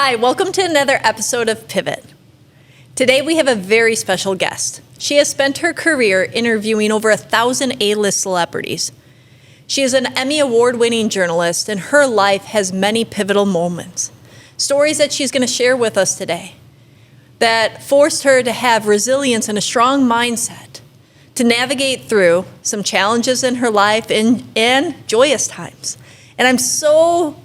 Hi, welcome to another episode of Pivot. Today we have a very special guest. She has spent her career interviewing over 1,000 A-list celebrities. She is an Emmy Award-winning journalist, and her life has many pivotal moments. Stories that she's going to share with us today that forced her to have resilience and a strong mindset to navigate through some challenges in her life and joyous times. And I'm so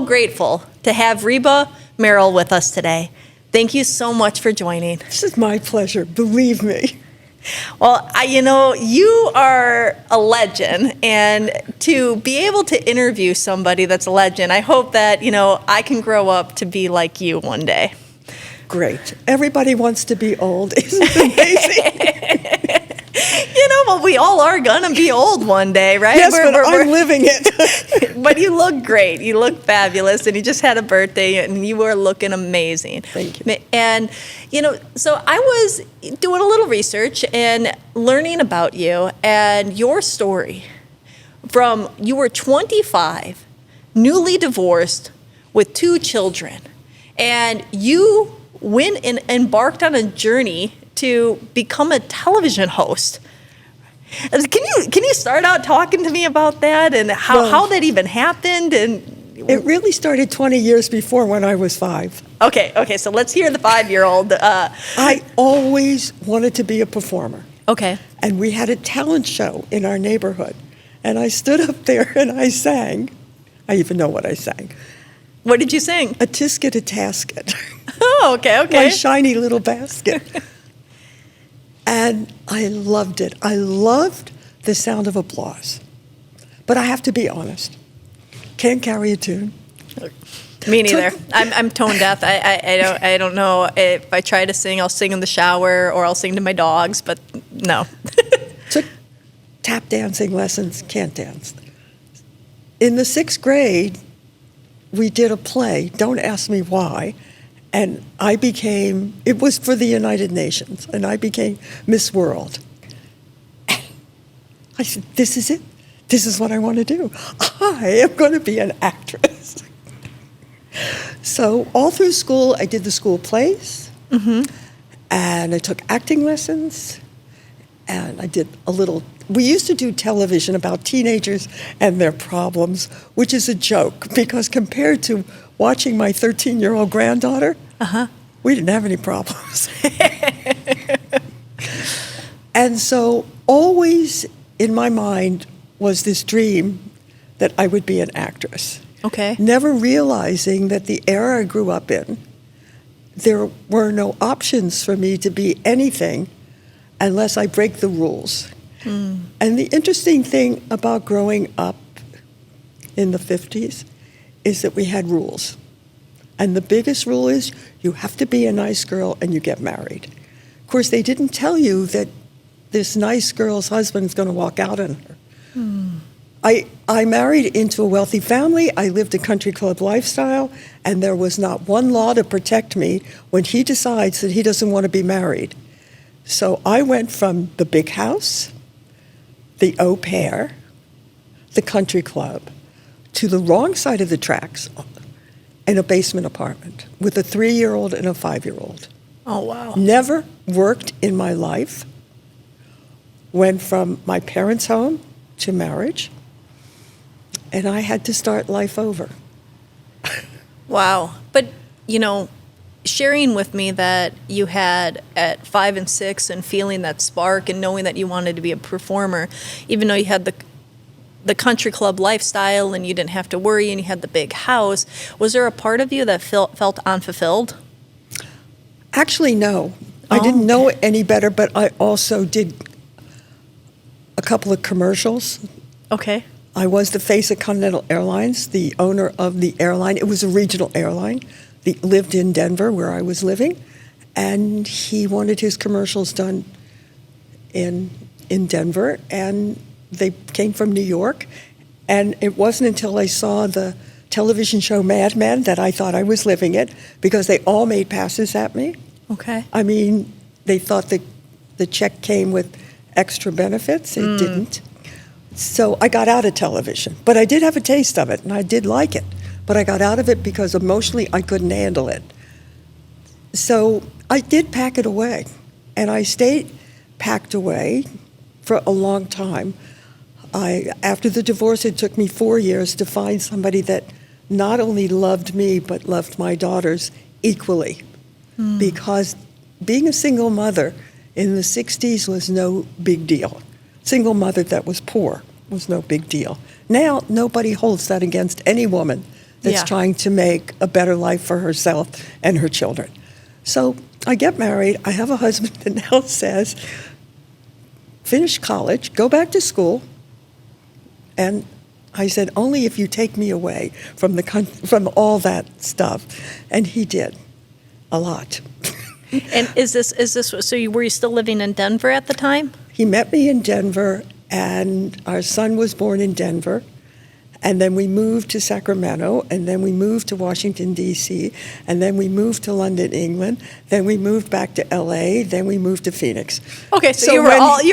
grateful to have Reba Merrill with us today. Thank you so much for joining. This is my pleasure, believe me. Well, you are a legend, and to be able to interview somebody that's a legend, I hope that, I can grow up to be like you one day. Great. Everybody wants to be old. Isn't it amazing? Well, we all are gonna be old one day, right? Yes, I'm living it. But you look great. You look fabulous, and you just had a birthday, and you were looking amazing. Thank you. And, so I was doing a little research and learning about you and your story from you were 25, newly divorced with 2 children, and you went and embarked on a journey to become a television host. Can you start out talking to me about that and how that even happened? And it really started 20 years before, when I was 5. Okay, so let's hear the 5-year-old. I always wanted to be a performer. Okay. And we had a talent show in our neighborhood. And I stood up there and I sang. I even know what I sang. What did you sing? A tisket, a tasket. Oh, okay. My shiny little basket. And I loved it. I loved the sound of applause. But I have to be honest. Can't carry a tune. Me neither. I'm tone deaf. I don't know. If I try to sing, I'll sing in the shower or I'll sing to my dogs, but no. Took tap dancing lessons, can't dance. In the 6th grade, we did a play, don't ask me why, and it was for the United Nations, and I became Miss World. I said, this is it. This is what I want to do. I am going to be an actress. So all through school, I did the school plays, and I took acting lessons, and I did we used to do television about teenagers and their problems, which is a joke, because compared to watching my 13-year-old granddaughter, we didn't have any problems. And so always in my mind was this dream that I would be an actress. Okay. Never realizing that the era I grew up in, there were no options for me to be anything unless I break the rules. And the interesting thing about growing up in the 50s is that we had rules. And the biggest rule is you have to be a nice girl and you get married. Of course, they didn't tell you that this nice girl's husband's going to walk out on her. I married into a wealthy family. I lived a country club lifestyle, and there was not one law to protect me when he decides that he doesn't want to be married. So I went from the big house, the au pair, the country club, to the wrong side of the tracks in a basement apartment with a 3-year-old and a 5-year-old. Oh, wow. Never worked in my life. Went from my parents' home to marriage, and I had to start life over. Wow. But, sharing with me that you had at 5 and 6 and feeling that spark and knowing that you wanted to be a performer, even though you had the country club lifestyle and you didn't have to worry and you had the big house, was there a part of you that felt unfulfilled? Actually, no. I didn't know any better, but I also did a couple of commercials. Okay. I was the face of Continental Airlines, the owner of the airline. It was a regional airline. He lived in Denver, where I was living, and he wanted his commercials done in Denver, and they came from New York. And it wasn't until I saw the television show Mad Men that I thought I was living it, because they all made passes at me. Okay. I mean, they thought that the check came with extra benefits. It didn't. So I got out of television, but I did have a taste of it, and I did like it. but I got out of it because emotionally I couldn't handle it. So I did pack it away, and I stayed packed away for a long time. After the divorce, it took me 4 years to find somebody that not only loved me, but loved my daughters equally. Because being a single mother in the 60s was no big deal. Single mother that was poor was no big deal. Now, nobody holds that against any woman that's trying to make a better life for herself and her children. So I get married. I have a husband that now says, finish college, go back to school. And I said, only if you take me away from from all that stuff. And he did, a lot. And were you still living in Denver at the time? He met me in Denver, and our son was born in Denver. And then we moved to Sacramento, and then we moved to Washington, D.C., and then we moved to London, England. Then we moved back to L.A., then we moved to Phoenix. Okay, so you were like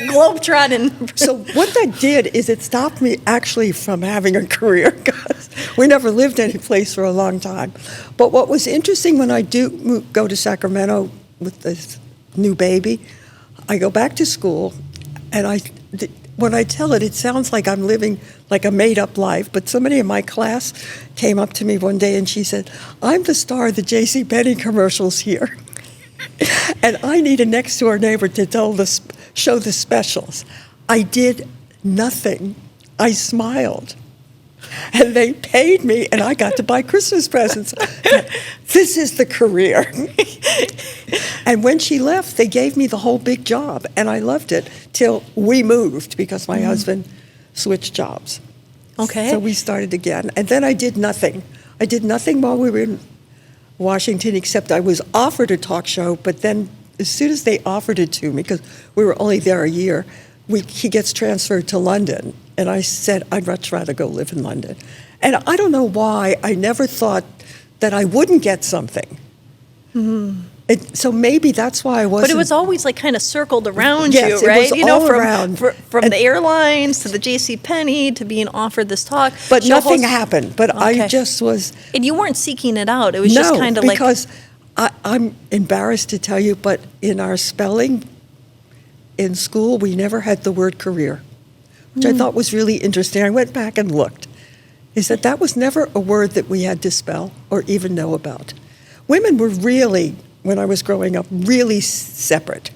globetrotting. So what that did is it stopped me actually from having a career, because we never lived any place for a long time. But what was interesting when I do go to Sacramento with this new baby, I go back to school, and when I tell it, it sounds like I'm living like a made-up life, but somebody in my class came up to me one day and she said, I'm the star of the JCPenney commercials here, and I need a next-door neighbor to show the specials. I did nothing. I smiled. And they paid me, and I got to buy Christmas presents. This is the career. And when she left, they gave me the whole big job, and I loved it till we moved because my husband switched jobs. Okay. So we started again. And then I did nothing. I did nothing while we were in Washington, except I was offered a talk show, but then as soon as they offered it to me, because we were only there a year, he gets transferred to London. And I said, I'd much rather go live in London. And I don't know why, I never thought that I wouldn't get something. So maybe that's why I wasn't. But it was always like kind of circled around Yes, you, right? it was all around. From the airlines to the JCPenney to being offered this talk. But nothing happened. But Okay. I just was. And you weren't seeking it out. It was just kind of like. No, because I'm embarrassed to tell you, but in our spelling in school, we never had the word career, which I thought was really interesting. I went back and looked. Is that was never a word that we had to spell or even know about. Women were really, when I was growing up, really separate.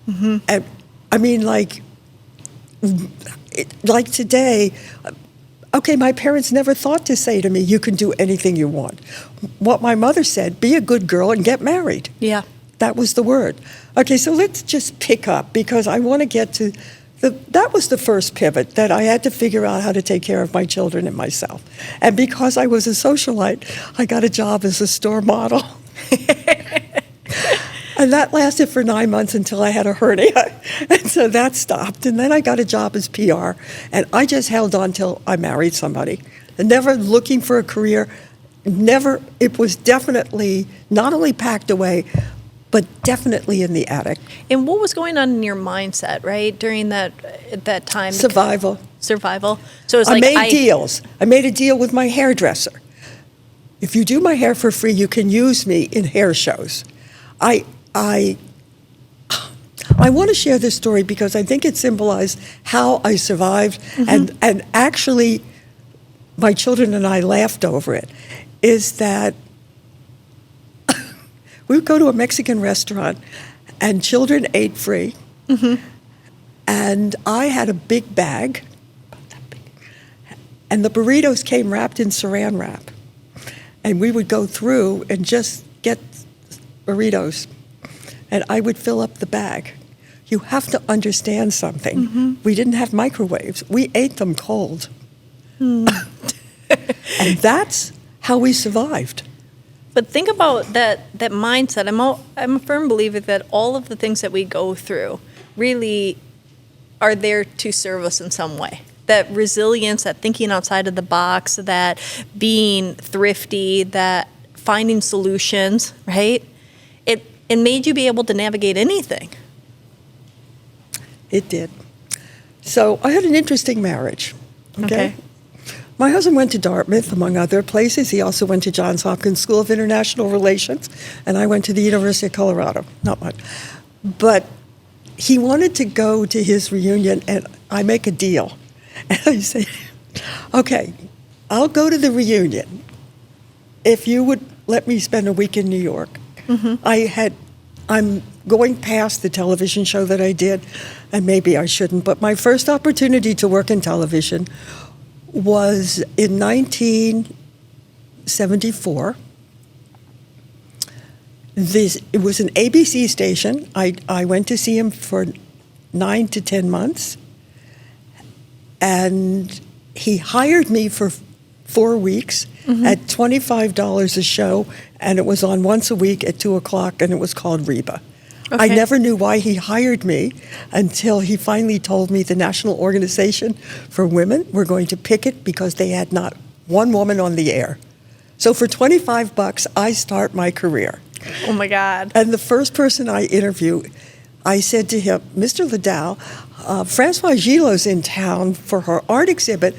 And I mean, like today, okay, my parents never thought to say to me, you can do anything you want. What my mother said, be a good girl and get married. Yeah. That was the word. Okay, so let's just pick up, because I want to get to that was the first pivot, that I had to figure out how to take care of my children and myself. And because I was a socialite, I got a job as a store model. And that lasted for 9 months until I had a hernia. And so that stopped. And then I got a job as PR. And I just held on till I married somebody. And never looking for a career. Never. It was definitely not only packed away, but definitely in the attic. And what was going on in your mindset, right, during that time? Survival. Survival. So it was I made deals. I made a deal with my hairdresser. If you do my hair for free, you can use me in hair shows. I want to share this story because I think it symbolized how I survived, and actually my children and I laughed over it, is that we would go to a Mexican restaurant and children ate free, and I had a big bag, and the burritos came wrapped in saran wrap, and we would go through and just get burritos, and I would fill up the bag. You have to understand something. We didn't have microwaves. We ate them cold. And that's how we survived. But think about that mindset. I'm a firm believer that all of the things that we go through really are there to serve us in some way. That resilience, that thinking outside of the box, that being thrifty, that finding solutions, right? It made you be able to navigate anything. It did. So I had an interesting marriage. Okay. My husband went to Dartmouth, among other places. He also went to Johns Hopkins School of International Relations, and I went to the University of Colorado. Not much. But he wanted to go to his reunion, and I make a deal. And I say, okay, I'll go to the reunion if you would let me spend a week in New York. I'm going past the television show that I did, and maybe I shouldn't, but my first opportunity to work in television was in 1974. It was an ABC station. I went to see him for 9 to 10 months, and he hired me for 4 weeks at $25 a show, and it was on once a week at 2 o'clock, and it was called Reba. Okay. I never knew why he hired me until he finally told me the National Organization for Women were going to picket because they had not one woman on the air. So for $25, I start my career. Oh, my God. And the first person I interview, I said to him, Mr. Liddell, Francoise Gillot's in town for her art exhibit,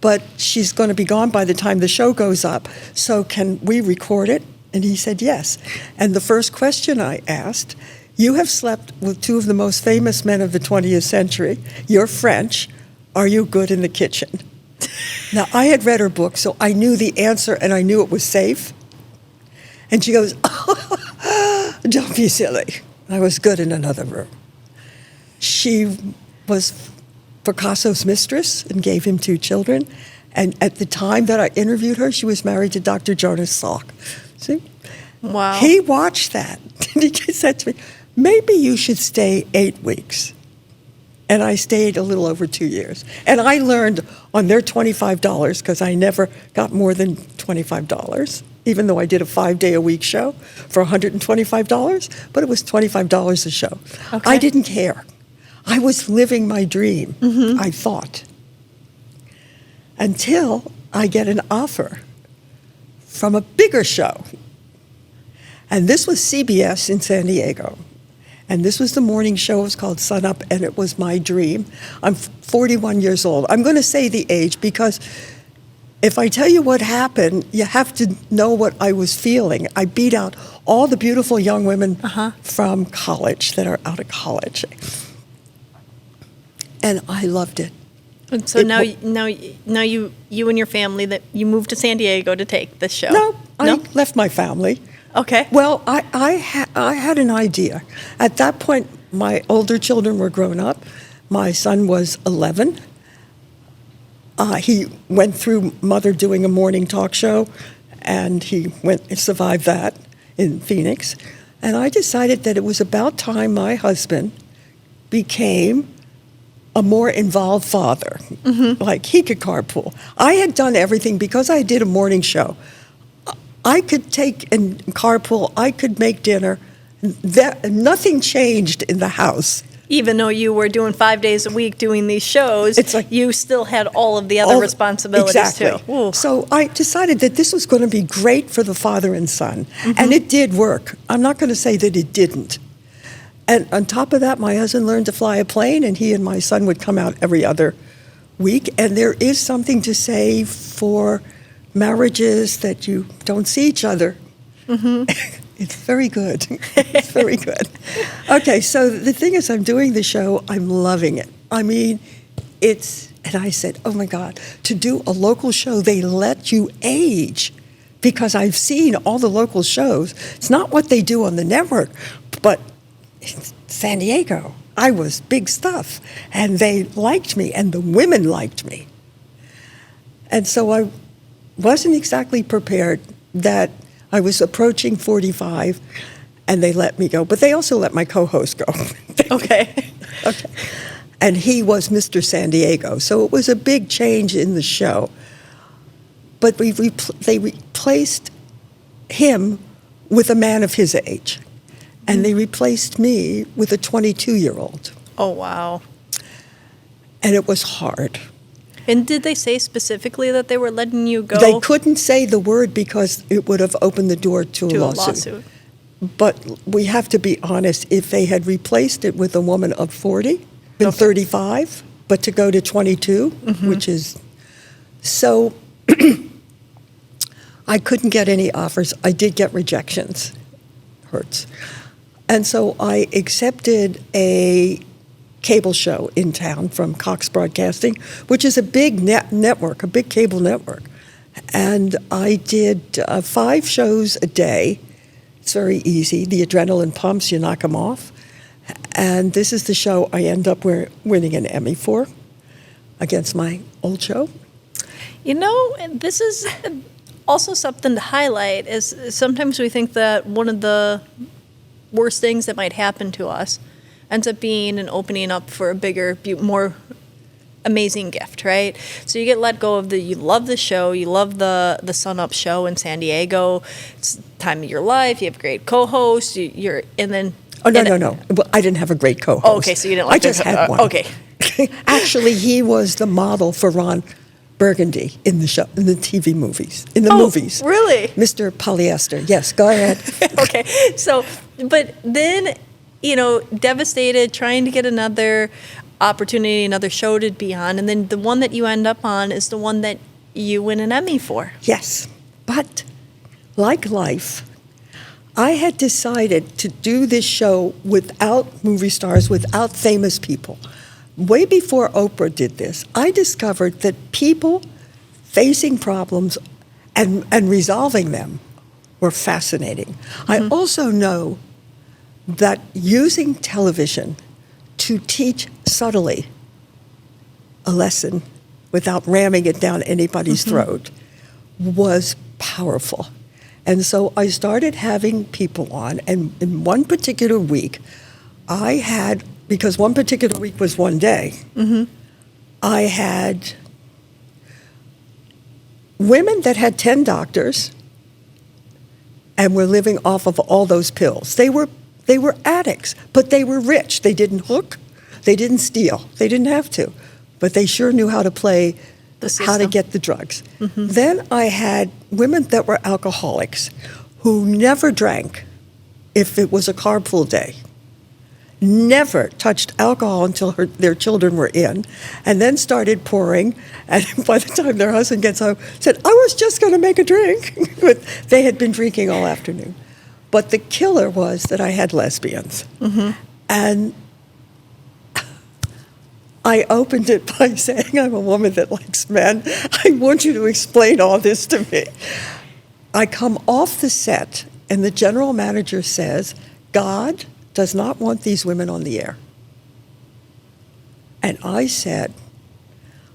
but she's going to be gone by the time the show goes up. So can we record it? And he said yes. And the first question I asked, you have slept with two of the most famous men of the 20th century. You're French. Are you good in the kitchen? Now, I had read her book, so I knew the answer, and I knew it was safe. And she goes, oh, don't be silly. I was good in another room. She was Picasso's mistress and gave him 2 children. And at the time that I interviewed her, she was married to Dr. Jonas Salk. See? Wow. He watched that. And he said to me, maybe you should stay 8 weeks. And I stayed a little over 2 years. And I learned on their $25, because I never got more than $25, even though I did a 5-day-a-week show for $125, but it was $25 a show. Okay. I didn't care. I was living my dream, I thought, until I get an offer from a bigger show. And this was CBS in San Diego. And this was the morning show. It was called Sun Up, and it was my dream. I'm 41 years old. I'm going to say the age because if I tell you what happened, you have to know what I was feeling. I beat out all the beautiful young women from college that are out of college. And I loved it. And so now you and your family, that you moved to San Diego to take this show. No, I left my family. Okay. Well, I had an idea. At that point, my older children were grown up. My son was 11. He went through Mother doing a morning talk show, and he survived that in Phoenix. And I decided that it was about time my husband became a more involved father. Like he could carpool. I had done everything because I did a morning show. I could take and carpool. I could make dinner. Nothing changed in the house. Even though you were doing 5 days a week doing these shows, It's like- you still had all of the other responsibilities exactly. too. Ooh. So I decided that this was going to be great for the father and son. And it did work. I'm not going to say that it didn't. And on top of that, my husband learned to fly a plane, and he and my son would come out every other week. And there is something to say for marriages that you don't see each other. It's very good. It's very good. Okay, so the thing is, I'm doing the show. I'm loving it. I mean, and I said, oh my God, to do a local show, they let you age. Because I've seen all the local shows. It's not what they do on the network, but in San Diego, I was big stuff. And they liked me, and the women liked me. And so I wasn't exactly prepared that I was approaching 45, and they let me go. But they also let my co-host go. Okay. Okay. And he was Mr. San Diego. So it was a big change in the show. But they replaced him with a man of his age. And they replaced me with a 22-year-old. Oh, wow. And it was hard. And did they say specifically that they were letting you go? They couldn't say the word because it would have opened the door to a lawsuit. But we have to be honest, if they had replaced it with a woman of 40, been 35, but to go to 22, which is... So I couldn't get any offers. I did get rejections. Hurts. And so I accepted a cable show in town from Cox Broadcasting, which is a big network, a big cable network. And I did 5 shows a day. It's very easy. The adrenaline pumps, you knock them off. And this is the show I end up winning an Emmy for against my old show. You know, this is also something to highlight, is sometimes we think that one of the worst things that might happen to us ends up being an opening up for a bigger, more amazing gift, right? So you get let go of you love the show, you love the Sun Up show in San Diego, it's the time of your life, you have great co-hosts, and then... Oh, no. Well, I didn't have a great co-host. Oh, okay, so you didn't like I just had one. Okay. Actually, he was the model for Ron Burgundy in the show, in the TV movies, in the movies. Really? Mr. Polyester. Yes, go ahead. Okay, so, but then, devastated, trying to get another opportunity, another show to be on, and then the one that you end up on is the one that you win an Emmy for. Yes, but like life, I had decided to do this show without movie stars, without famous people. Way before Oprah did this, I discovered that people facing problems and resolving them were fascinating. Mm-hmm. I also know that using television to teach subtly a lesson without ramming it down anybody's throat was powerful. And so I started having people on, and in one particular week, I had, because one particular week was one day, I had women that had 10 doctors and were living off of all those pills. They were addicts, but they were rich. They didn't hook, they didn't steal, they didn't have to, but they sure knew how to play, how to get the drugs. Then I had women that were alcoholics who never drank if it was a carb-full day, never touched alcohol until their children were in, and then started pouring, and by the time their husband gets home, said, I was just going to make a drink. But they had been drinking all afternoon. But the killer was that I had lesbians. And I opened it by saying, I'm a woman that likes men. I want you to explain all this to me. I come off the set, and the general manager says, God does not want these women on the air. And I said,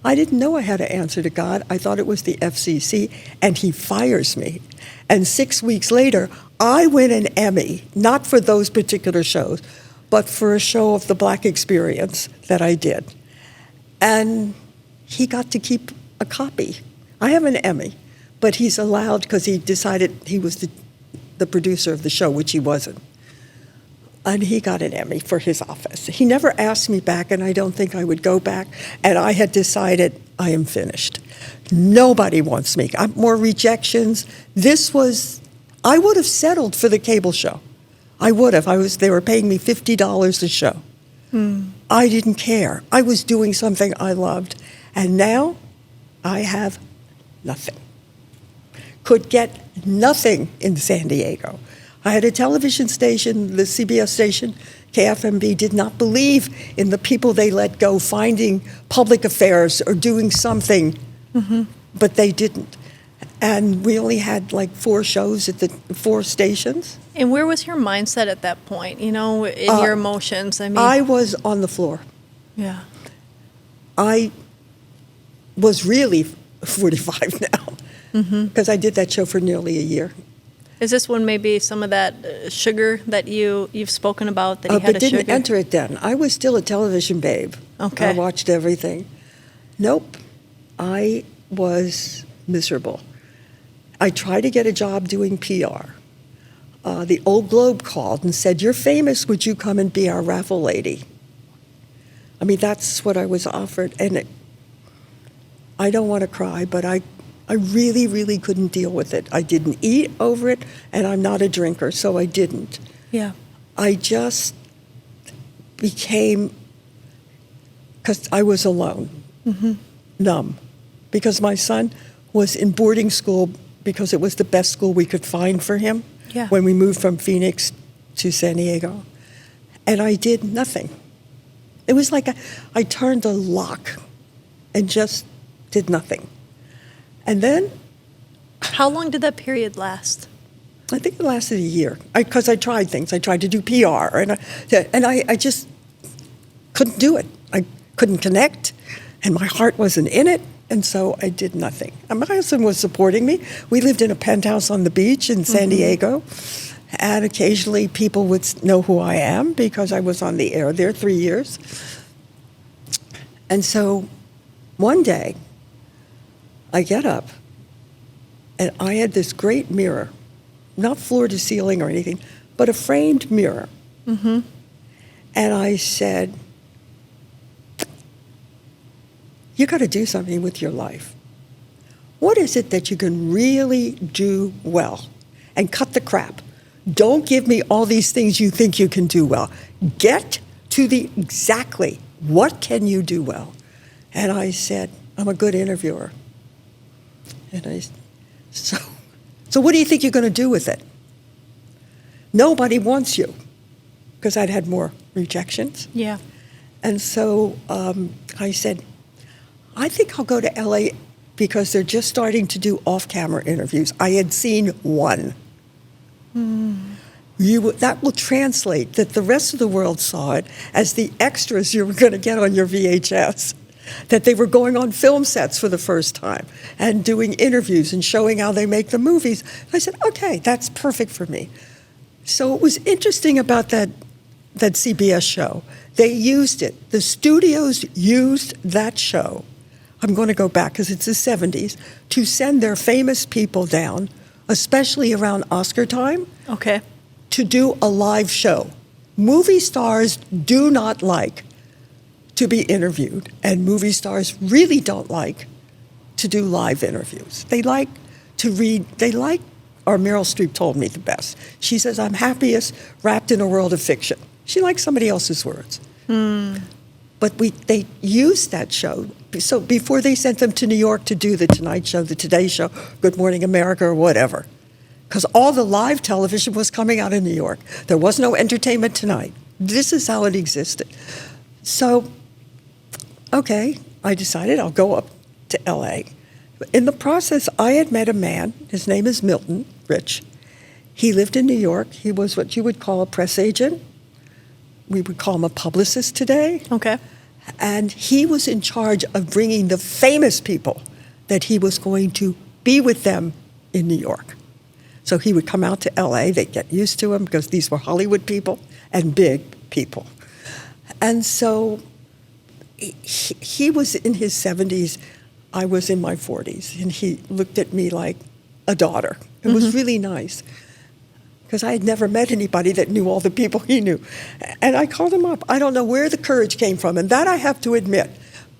I didn't know I had to answer to God. I thought it was the FCC, and he fires me. And 6 weeks later, I win an Emmy, not for those particular shows, but for a show of the Black experience that I did. And he got to keep a copy. I have an Emmy, but he's allowed, because he decided he was the producer of the show, which he wasn't. And he got an Emmy for his office. He never asked me back, and I don't think I would go back. And I had decided I am finished. Nobody wants me. More rejections. I would have settled for the cable show. I would have. They were paying me $50 a show. I didn't care. I was doing something I loved. And now I have nothing. Could get nothing in San Diego. I had a television station, the CBS station, KFMB, did not believe in the people they let go finding public affairs or doing something, but they didn't. And we only had like 4 shows at the 4 stations. And where was your mindset at that point, in your emotions? I was on the floor. Yeah. I was really 45 now, because I did that show for nearly a year. Is this when maybe some of that sugar that you've spoken about, that you had but a sugar? didn't enter it then. I was still a television babe. Okay. I watched everything. Nope. I was miserable. I tried to get a job doing PR. The Old Globe called and said, you're famous, would you come and be our raffle lady? I mean, that's what I was offered. And I don't want to cry, but I really, really couldn't deal with it. I didn't eat over it, and I'm not a drinker, so I didn't. Yeah. I just became, because I was alone, numb. Because my son was in boarding school because it was the best school we could find for him Yeah. when we moved from Phoenix to San Diego. And I did nothing. It was like I turned a lock and just did nothing. And then How long did that period last? I think it lasted a year because I tried things. I tried to do PR, and I just couldn't do it. I couldn't connect, and my heart wasn't in it, and so I did nothing. And my husband was supporting me. We lived in a penthouse on the beach in San Diego, and occasionally people would know who I am because I was on the air there 3 years. And so one day, I get up, and I had this great mirror, not floor to ceiling or anything, but a framed mirror. Mm-hmm. And I said, you got to do something with your life. What is it that you can really do well? And cut the crap. Don't give me all these things you think you can do well. Get to the exactly what can you do well. And I said, I'm a good interviewer. And so what do you think you're going to do with it? Nobody wants you, because I'd had more rejections. Yeah. And so I said, I think I'll go to LA because they're just starting to do off-camera interviews. I had seen one. That will translate that the rest of the world saw it as the extras you were going to get on your VHS. That they were going on film sets for the first time and doing interviews and showing how they make the movies. I said, okay, that's perfect for me. So it was interesting about that CBS show. They used it. The studios used that show. I'm going to go back because it's the 70s, to send their famous people down, especially around Oscar time, Okay. to do a live show. Movie stars do not like to be interviewed, and movie stars really don't like to do live interviews. They like to read, or Meryl Streep told me the best. She says, I'm happiest wrapped in a world of fiction. She likes somebody else's words. But they used that show. So before they sent them to New York to do the Tonight Show, the Today Show, Good Morning America, or whatever, because all the live television was coming out of New York. There was no Entertainment Tonight. This is how it existed. So, okay, I decided I'll go up to LA. In the process, I had met a man. His name is Milton Rich. He lived in New York. He was what you would call a press agent. We would call him a publicist today. Okay. And he was in charge of bringing the famous people that he was going to be with them in New York. So he would come out to LA. They'd get used to him because these were Hollywood people and big people. And so he was in his 70s. I was in my 40s. And he looked at me like a daughter. It was really nice, because I had never met anybody that knew all the people he knew. And I called him up. I don't know where the courage came from, and that I have to admit.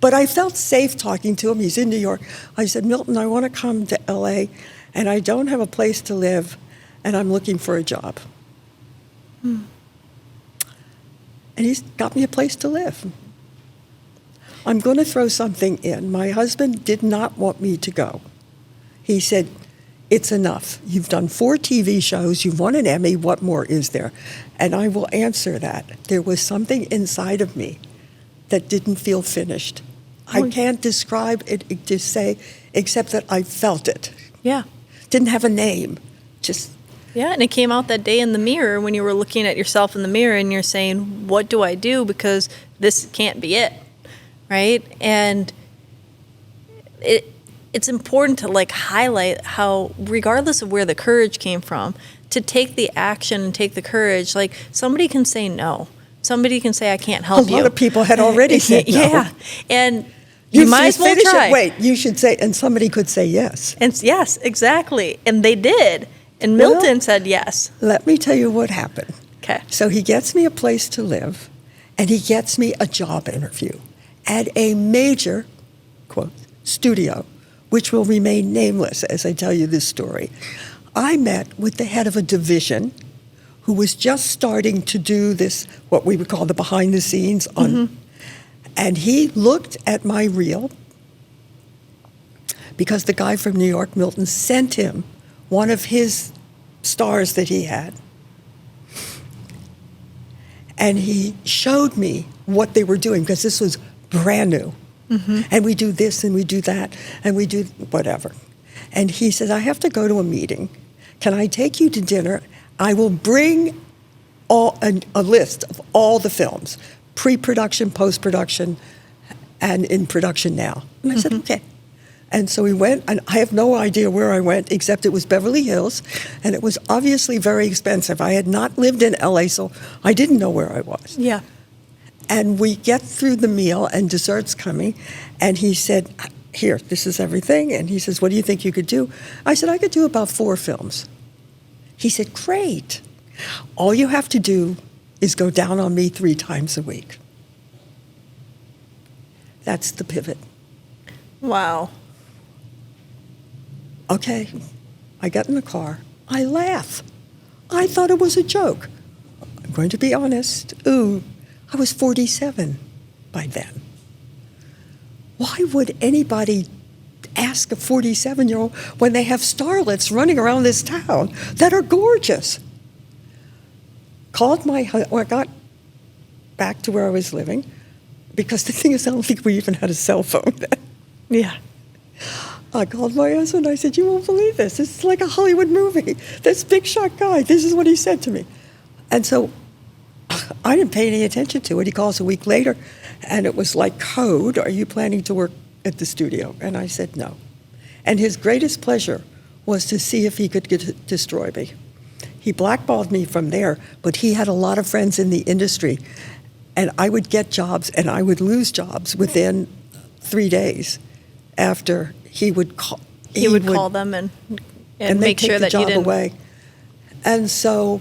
But I felt safe talking to him. He's in New York. I said, Milton, I want to come to LA, and I don't have a place to live, and I'm looking for a job. And he's got me a place to live. I'm going to throw something in. My husband did not want me to go. He said, it's enough. You've done 4 TV shows. You've won an Emmy. What more is there? And I will answer that. There was something inside of me that didn't feel finished. I can't describe it to say, except that I felt it. Yeah. Didn't have a name. Just. Yeah, and it came out that day in the mirror when you were looking at yourself in the mirror and you're saying, what do I do? Because this can't be it, right? And it's important to highlight how, regardless of where the courage came from, to take the action and take the courage. Like, somebody can say no. Somebody can say, I can't help you. A lot of people had already said no. Yeah, and you might as well try. Wait, you should say, and somebody could say yes. And yes, exactly. And they did. And Milton said yes. Let me tell you what happened. Okay. So he gets me a place to live, and he gets me a job interview at a major, quote, studio, which will remain nameless as I tell you this story. I met with the head of a division who was just starting to do this, what we would call the behind the scenes on, and he looked at my reel, because the guy from New York, Milton, sent him one of his stars that he had. And he showed me what they were doing, because this was brand new. And we do this and we do that and we do whatever. And he said, I have to go to a meeting. Can I take you to dinner? I will bring a list of all the films, pre-production, post-production, and in production now. And I said, okay. And so we went, and I have no idea where I went, except it was Beverly Hills, and it was obviously very expensive. I had not lived in LA, so I didn't know where I was. Yeah. And we get through the meal, and dessert's coming, and he said, here, this is everything. And he says, what do you think you could do? I said, I could do about 4 films. He said, great. All you have to do is go down on me 3 times a week. That's the pivot. Wow. Okay, I got in the car. I laugh. I thought it was a joke. I'm going to be honest. Ooh, I was 47 by then. Why would anybody ask a 47-year-old when they have starlets running around this town that are gorgeous? Called my husband. Well, I got back to where I was living, because the thing is, I don't think we even had a cell phone then. Yeah. I called my husband. I said, you won't believe this. This is like a Hollywood movie. This big shot guy, this is what he said to me. And so I didn't pay any attention to it. He calls a week later, and it was like code. Are you planning to work at the studio? And I said no. And his greatest pleasure was to see if he could destroy me. He blackballed me from there, but he had a lot of friends in the industry, and I would get jobs and I would lose jobs within 3 days after he would call. He would call them and make sure that you didn't. Away. And so.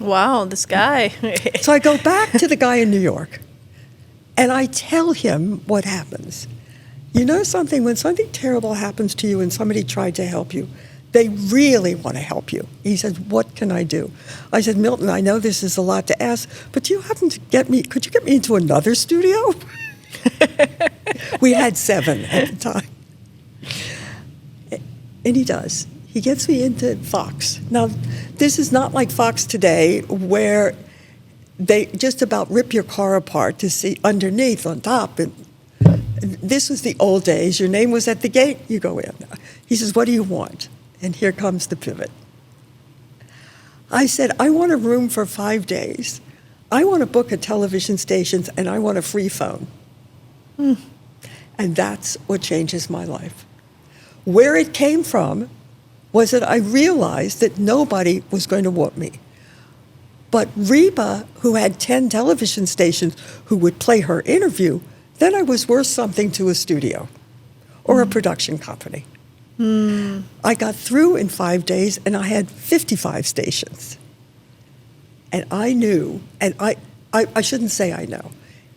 Wow, this guy. So I go back to the guy in New York, and I tell him what happens. You know something? When something terrible happens to you and somebody tried to help you, they really want to help you. He said, what can I do? I said, Milton, I know this is a lot to ask, but do you happen to could you get me into another studio? We had 7 at the time. And he does. He gets me into Fox. Now, this is not like Fox today, where they just about rip your car apart to see underneath, on top. And this was the old days. Your name was at the gate, you go in. He says, what do you want? And here comes the pivot. I said, I want a room for 5 days. I want to book at television stations, and I want a free phone. And that's what changes my life. Where it came from was that I realized that nobody was going to want me. But Reba, who had 10 television stations who would play her interview, then I was worth something to a studio or a production company. I got through in 5 days, and I had 55 stations. And I knew, and I shouldn't say I know,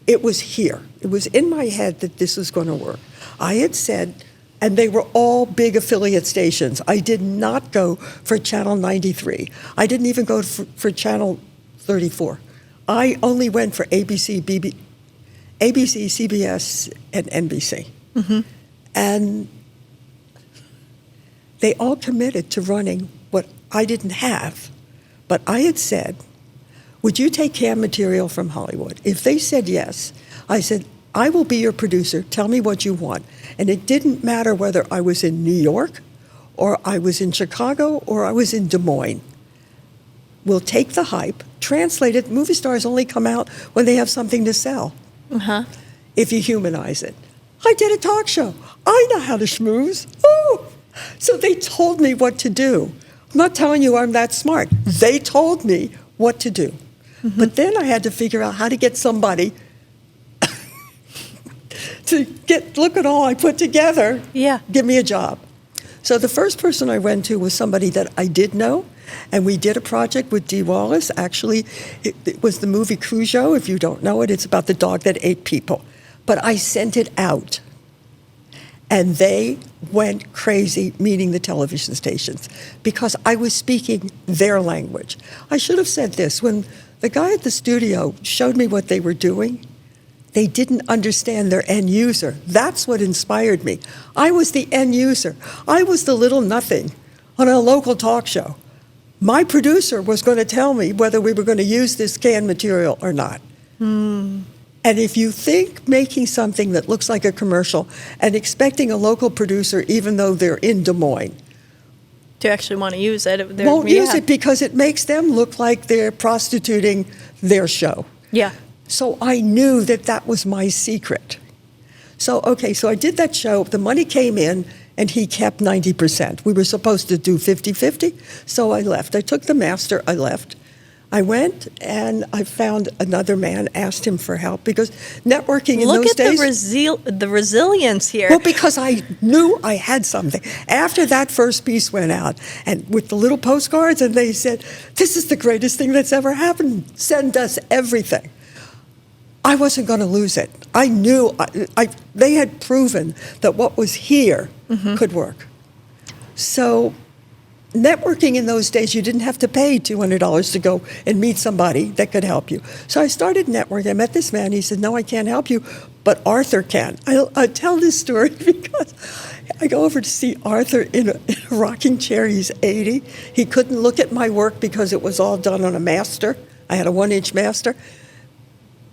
it was here. It was in my head that this was going to work. I had said, and they were all big affiliate stations. I did not go for Channel 93. I didn't even go for Channel 34. I only went for ABC, CBS, and NBC. And they all committed to running what I didn't have. But I had said, would you take cam material from Hollywood? If they said yes, I said, I will be your producer. Tell me what you want. And it didn't matter whether I was in New York or I was in Chicago or I was in Des Moines. We'll take the hype, translate it. Movie stars only come out when they have something to sell. If you humanize it. I did a talk show. I know how to schmooze. Ooh. So they told me what to do. I'm not telling you I'm that smart. They told me what to do. But then I had to figure out how to get somebody to look at all I put together, give me a job. So the first person I went to was somebody that I did know, and we did a project with Dee Wallace. Actually, it was the movie Cujo. If you don't know it, it's about the dog that ate people. But I sent it out, and they went crazy, meeting the television stations, because I was speaking their language. I should have said this. When the guy at the studio showed me what they were doing, they didn't understand their end user. That's what inspired me. I was the end user. I was the little nothing on a local talk show. My producer was going to tell me whether we were going to use this canned material or not. And if you think making something that looks like a commercial and expecting a local producer, even though they're in Des Moines, To actually want to use it. won't use it because it makes them look like they're prostituting their show. Yeah. So I knew that that was my secret. So I did that show. The money came in, and he kept 90%. We were supposed to do 50-50, so I left. I took the master, I left. I went, and I found another man, asked him for help, because networking in those days... Look at the resilience here. Well, because I knew I had something. After that first piece went out, and with the little postcards, and they said, "This is the greatest thing that's ever happened. Send us everything." I wasn't going to lose it. I knew they had proven that what was here could work. So networking in those days, you didn't have to pay $200 to go and meet somebody that could help you. So I started networking. I met this man. He said, "No, I can't help you, but Arthur can." I tell this story because I go over to see Arthur in a rocking chair. He's 80. He couldn't look at my work because it was all done on a master. I had a 1-inch master.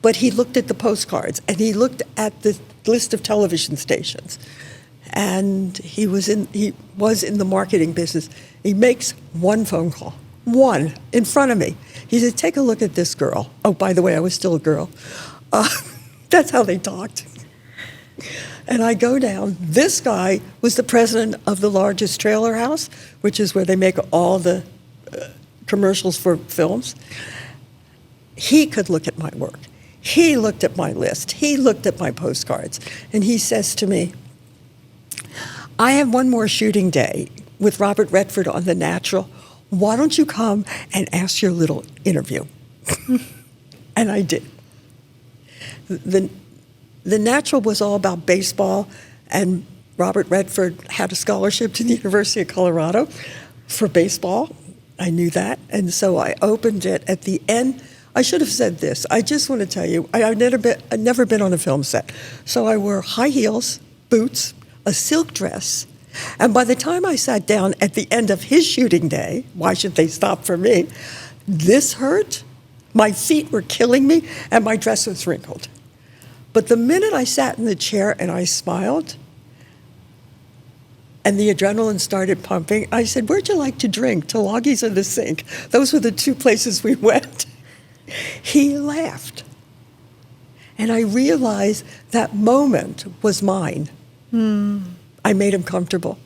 But he looked at the postcards, and he looked at the list of television stations. And he was in the marketing business. He makes one phone call, one, in front of me. He said, "Take a look at this girl." Oh, by the way, I was still a girl. That's how they talked. And I go down. This guy was the president of the largest trailer house, which is where they make all the commercials for films. He could look at my work. He looked at my list. He looked at my postcards. And he says to me, "I have one more shooting day with Robert Redford on The Natural. Why don't you come and ask your little interview?" And I did. The Natural was all about baseball, and Robert Redford had a scholarship to the University of Colorado for baseball. I knew that. And so I opened it at the end. I should have said this. I just want to tell you, I've never been on a film set. So I wore high heels, boots, a silk dress. And by the time I sat down at the end of his shooting day, why should they stop for me? This hurt. My feet were killing me, and my dress was wrinkled. But the minute I sat in the chair and I smiled, and the adrenaline started pumping, I said, "Where'd you like to drink? Tulagis or the Sink?" Those were the two places we went. He laughed. And I realized that moment was mine. I made him comfortable.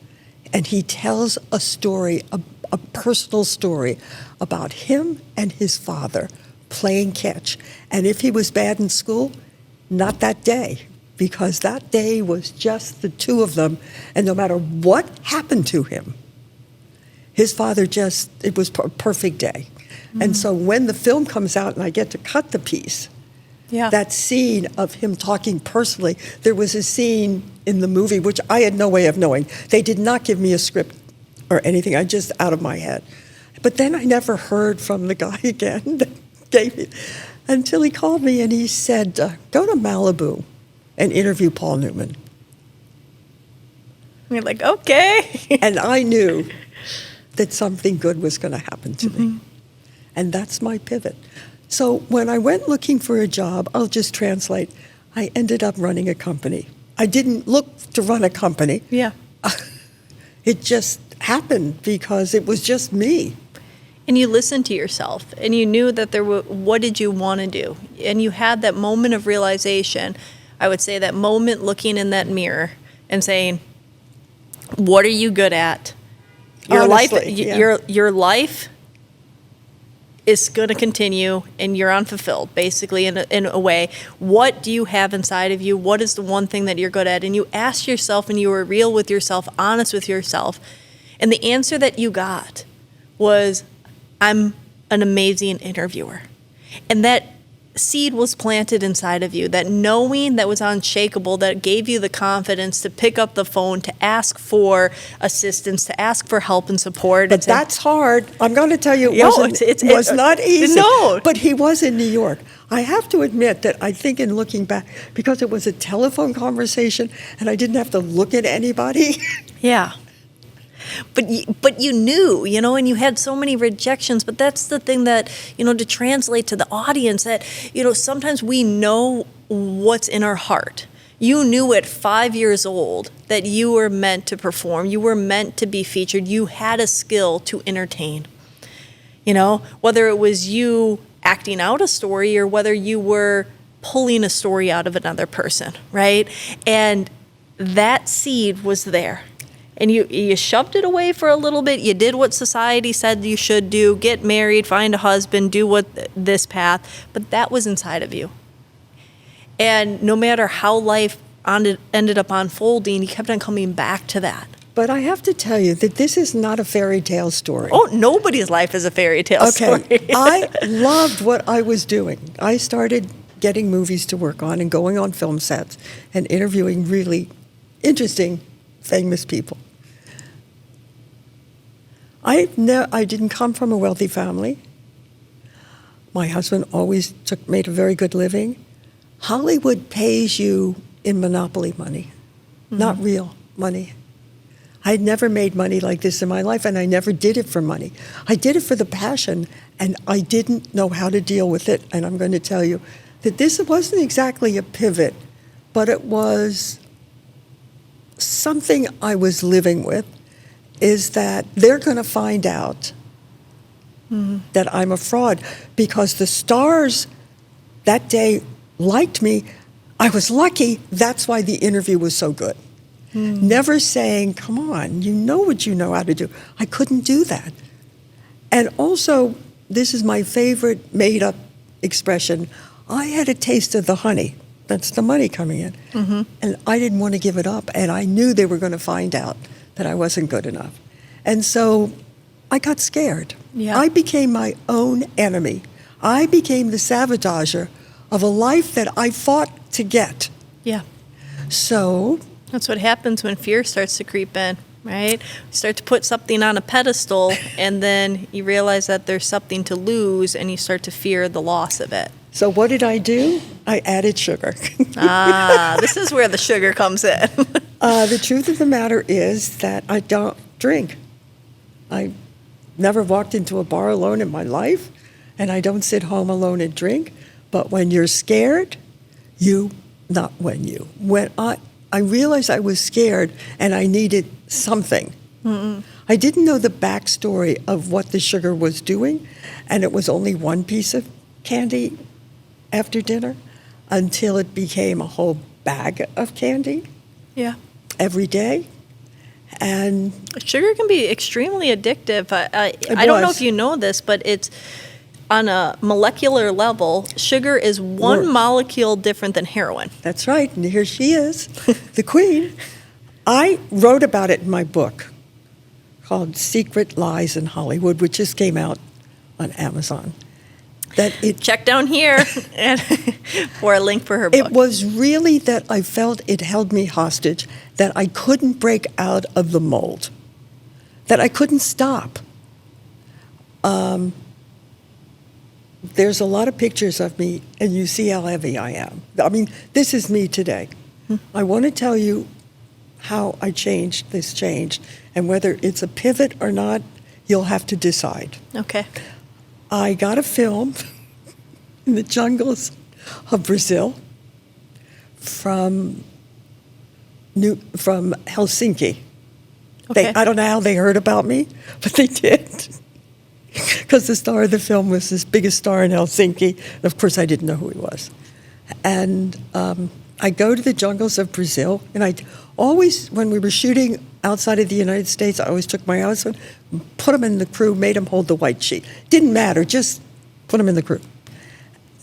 And he tells a story, a personal story about him and his father playing catch. And if he was bad in school, not that day, because that day was just the two of them. And no matter what happened to him, his father it was a perfect day. And so when the film comes out and I get to cut the piece, that scene of him talking personally, there was a scene in the movie which I had no way of knowing. They did not give me a script or anything. I just out of my head. But then I never heard from the guy again that gave me, until he called me and he said, "Go to Malibu and interview Paul Newman." You're like, okay. And I knew that something good was going to happen to me. And that's my pivot. So when I went looking for a job, I'll just translate, I ended up running a company. I didn't look to run a company. Yeah. It just happened because it was just me. And you listened to yourself, and you knew that what did you want to do? And you had that moment of realization. I would say that moment looking in that mirror and saying, what are you good at? Your life is going to continue, and you're unfulfilled, basically, in a way. What do you have inside of you? What is the one thing that you're good at? And you asked yourself, and you were real with yourself, honest with yourself. And the answer that you got was, I'm an amazing interviewer. And that seed was planted inside of you, that knowing that was unshakable, that gave you the confidence to pick up the phone, to ask for assistance, to ask for help and support. But that's hard. I'm going to tell you, it was not easy. No. But he was in New York. I have to admit that I think in looking back, because it was a telephone conversation and I didn't have to look at anybody. Yeah. But you knew, and you had so many rejections. But that's the thing that, to translate to the audience, that, sometimes we know what's in our heart. You knew at 5 years old that you were meant to perform. You were meant to be featured. You had a skill to entertain. Whether it was you acting out a story or whether you were pulling a story out of another person, right? And that seed was there. And you shoved it away for a little bit. You did what society said you should do, get married, find a husband, do this path. But that was inside of you. And no matter how life ended up unfolding, you kept on coming back to that. But I have to tell you that this is not a fairy tale story. Oh, nobody's life is a fairy tale story. I loved what I was doing. I started getting movies to work on and going on film sets and interviewing really interesting, famous people. I didn't come from a wealthy family. My husband always made a very good living. Hollywood pays you in monopoly money, not real money. I'd never made money like this in my life, and I never did it for money. I did it for the passion, and I didn't know how to deal with it. And I'm going to tell you that this wasn't exactly a pivot, but it was something I was living with, is that they're going to find out that I'm a fraud, because the stars that day liked me. I was lucky. That's why the interview was so good. Never saying, come on, you know what you know how to do. I couldn't do that. And also, this is my favorite made-up expression, I had a taste of the honey. That's the money coming in. And I didn't want to give it up. And I knew they were going to find out that I wasn't good enough. And so I got scared. Yeah. I became my own enemy. I became the sabotager of a life that I fought to get. Yeah. So That's what happens when fear starts to creep in, right? You start to put something on a pedestal, and then you realize that there's something to lose, and you start to fear the loss of it. So what did I do? I added sugar. This is where the sugar comes in. The truth of the matter is that I don't drink. I never walked into a bar alone in my life, and I don't sit home alone and drink. But when you're scared, when I realized I was scared and I needed something. I didn't know the backstory of what the sugar was doing, and it was only one piece of candy after dinner until it became a whole bag of candy. Yeah. Every day. And sugar can be extremely addictive. I don't know if you know this, but it's on a molecular level, sugar is one molecule different than heroin. That's right. And here she is, the queen. I wrote about it in my book called Secret Lies in Hollywood, which just came out on Amazon. Check down here for a link for her book. It was really that I felt it held me hostage, that I couldn't break out of the mold, that I couldn't stop. There's a lot of pictures of me, and you see how heavy I am. I mean, this is me today. I want to tell you how I changed, and whether it's a pivot or not, you'll have to decide. Okay. I got a film in the jungles of Brazil from Helsinki. Okay. I don't know how they heard about me, but they did. Because the star of the film was this biggest star in Helsinki. And of course, I didn't know who he was. And I go to the jungles of Brazil, and I always, when we were shooting outside of the United States, I always took my husband, put him in the crew, made him hold the white sheet. Didn't matter, just put him in the crew.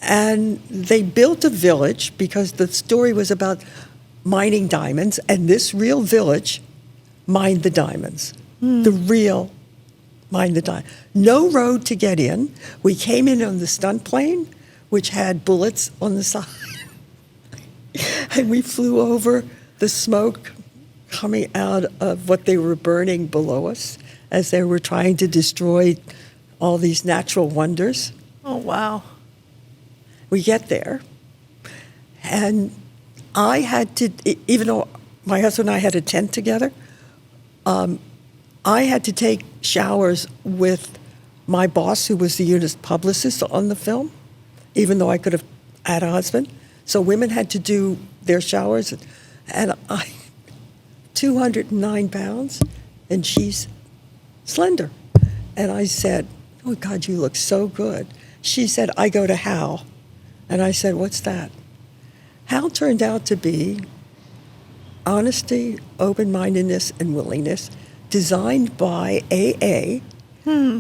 And they built a village because the story was about mining diamonds, and this real village mined the diamonds. The real mined the diamonds. No road to get in. We came in on the stunt plane. which had bullets on the side. And we flew over the smoke coming out of what they were burning below us as they were trying to destroy all these natural wonders. Oh, wow. We get there, and I had to, even though my husband and I had a tent together, I had to take showers with my boss, who was the unit's publicist on the film, even though I could have had a husband. So women had to do their showers, and I, 209 pounds, and she's slender. And I said, "Oh, God, you look so good." She said, "I go to Hal." And I said, "What's that?" Hal turned out to be honesty, open-mindedness, and willingness, designed by AA,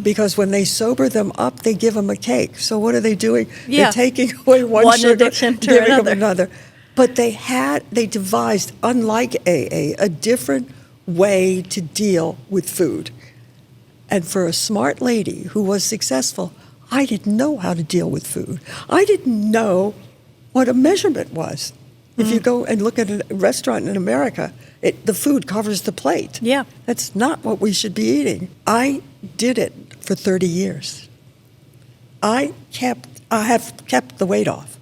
because when they sober them up, they give them a cake. So what are they doing? Yeah. They're taking away one sugar, addiction to giving another. them another. But they devised, unlike AA, a different way to deal with food. And for a smart lady who was successful, I didn't know how to deal with food. I didn't know what a measurement was. If you go and look at a restaurant in America, the food covers the plate. Yeah. That's not what we should be eating. I did it for 30 years. I have kept the weight off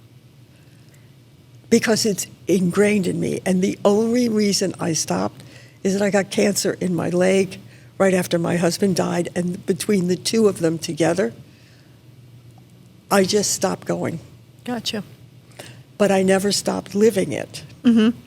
because it's ingrained in me. And the only reason I stopped is that I got cancer in my leg right after my husband died. And between the two of them together, I just stopped going. Gotcha. But I never stopped living it. Mm-hmm.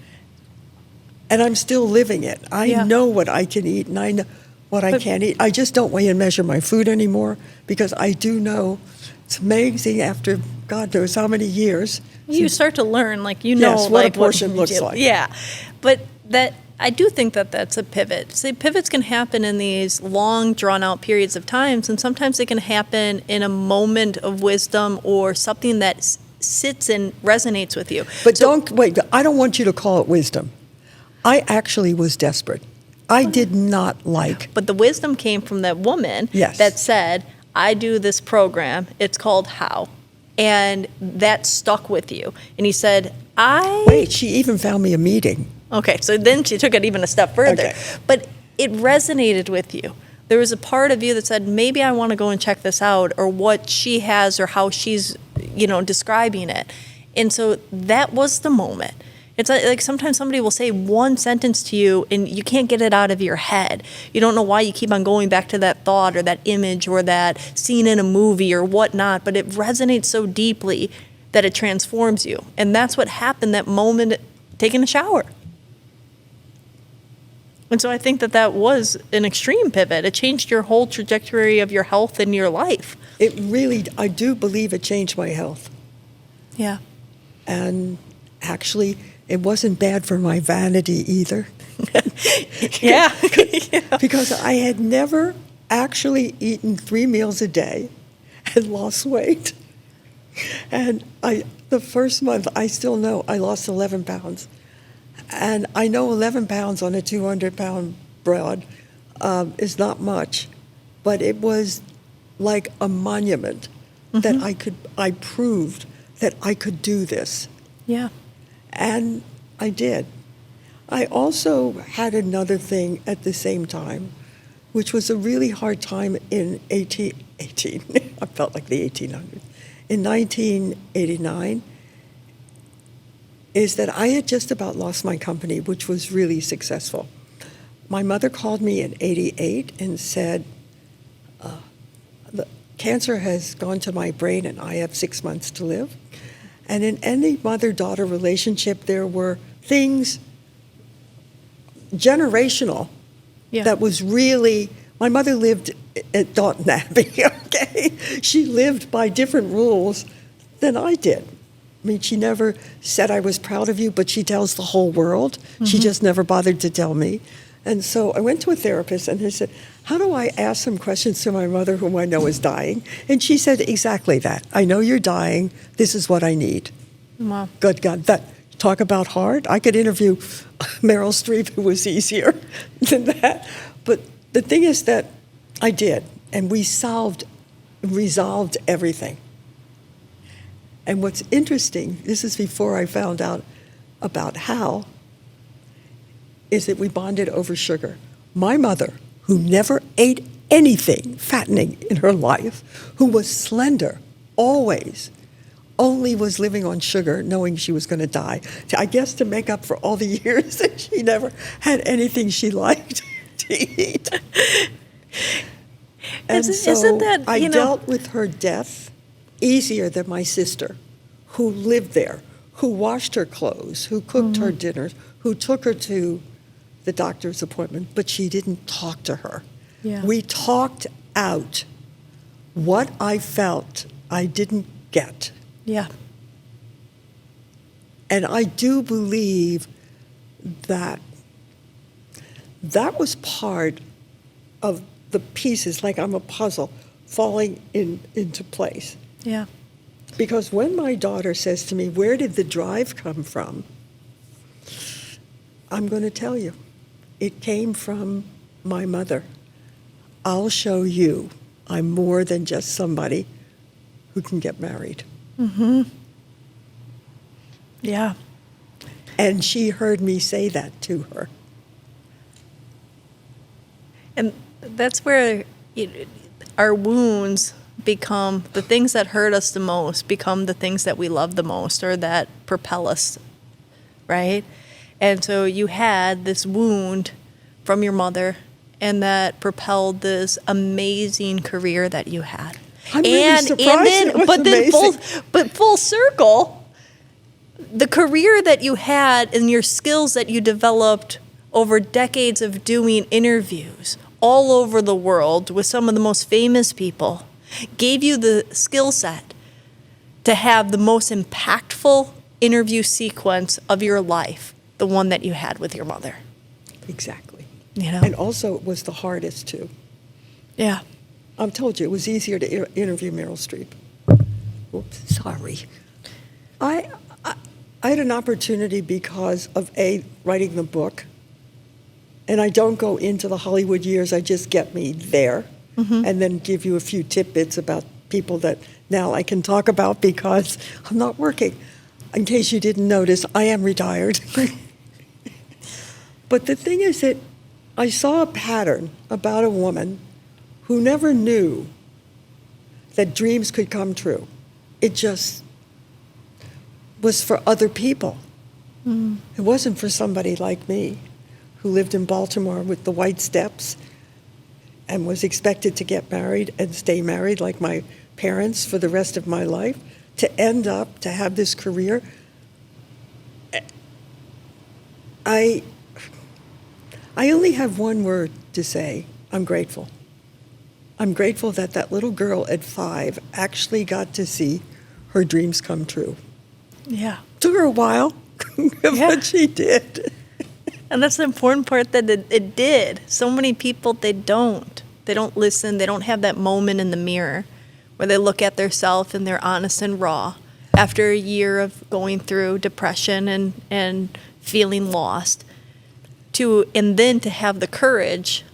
And I'm still living it. I Yeah. know what I can eat and I know what I can't eat. I just don't weigh and measure my food anymore because I do know it's amazing after God knows how many years. You start to learn, like, you know, Yes, what like a portion looks like. Yeah, but that I do think that that's a pivot. See, pivots can happen in these long, drawn-out periods of times, and sometimes they can happen in a moment of wisdom or something that sits and resonates with you. But don't wait. I don't want you to call it wisdom. I actually was desperate. I did not like. But the wisdom came from that woman Yes. that said, "I do this program. It's called How," and that stuck with you. And he said, Wait, she even found me a meeting. Okay, so then she took it even a step further. Okay. But it resonated with you. There was a part of you that said, maybe I want to go and check this out, or what she has, or how she's, describing it. And so that was the moment. It's like sometimes somebody will say one sentence to you and you can't get it out of your head. You don't know why you keep on going back to that thought or that image or that scene in a movie or whatnot, but it resonates so deeply that it transforms you. And that's what happened that moment taking a shower. And so I think that was an extreme pivot. It changed your whole trajectory of your health and your life. It really, I do believe it changed my health. Yeah. And actually, it wasn't bad for my vanity either. Yeah. Because I had never actually eaten 3 meals a day and lost weight. And the first month, I still know I lost 11 pounds. And I know 11 pounds on a 200-pound broad is not much, but it was like a monument that I proved that I could do this. Yeah. And I did. I also had another thing at the same time, which was a really hard time in 18 I felt like the 1800s. In 1989, is that I had just about lost my company, which was really successful. My mother called me in 88 and said, the cancer has gone to my brain and I have 6 months to live. And in any mother-daughter relationship, there were things generational that was really, my mother lived at Dalton Abbey, okay? She lived by different rules than I did. I mean, she never said I was proud of you, but she tells the whole world. She just never bothered to tell me. And so I went to a therapist and I said, how do I ask some questions to my mother whom I know is dying? And she said exactly that. I know you're dying. This is what I need. Wow. Good God. Talk about hard. I could interview Meryl Streep. It was easier than that. But the thing is that I did. And we resolved everything. And what's interesting, this is before I found out about Hal, is that we bonded over sugar. My mother, who never ate anything fattening in her life, who was slender, always, only was living on sugar, knowing she was going to die. I guess to make up for all the years that she never had anything she liked to eat. And isn't that, I dealt with her death easier than my sister, who lived there, who washed her clothes, who cooked her dinners, who took her to the doctor's appointment, but she didn't talk to her. Yeah. We talked out what I felt I didn't get. Yeah. And I do believe that that was part of the pieces, like I'm a puzzle, falling into place. Yeah. Because when my daughter says to me, where did the drive come from? I'm going to tell you. It came from my mother. I'll show you I'm more than just somebody who can get married. Mm-hmm. Yeah. And she heard me say that to her. And that's where our wounds become, the things that hurt us the most become the things that we love the most or that propel us, right? And so you had this wound from your mother, and that propelled this amazing career that you had. I'm really surprised it was amazing. But full circle, the career that you had and your skills that you developed over decades of doing interviews all over the world with some of the most famous people gave you the skill set to have the most impactful interview sequence of your life, the one that you had with your mother. Exactly. You know? And also, it was the hardest, too. Yeah. I told you, it was easier to interview Meryl Streep. Oops, sorry. I had an opportunity because of, writing the book. And I don't go into the Hollywood years, I just get me there. Mm-hmm. And then give you a few tidbits about people that now I can talk about because I'm not working. In case you didn't notice, I am retired. But the thing is that I saw a pattern about a woman who never knew that dreams could come true. It just was for other people. Mm. It wasn't for somebody like me who lived in Baltimore with the white steps and was expected to get married and stay married like my parents for the rest of my life, to end up to have this career. I only have one word to say. I'm grateful. I'm grateful that that little girl at 5 actually got to see her dreams come true. Yeah. Took her a while, but she did. And that's the important part, that it did. So many people, they don't. They don't listen. They don't have that moment in the mirror where they look at themselves and they're honest and raw after a year of going through depression and feeling lost. And then to have the courage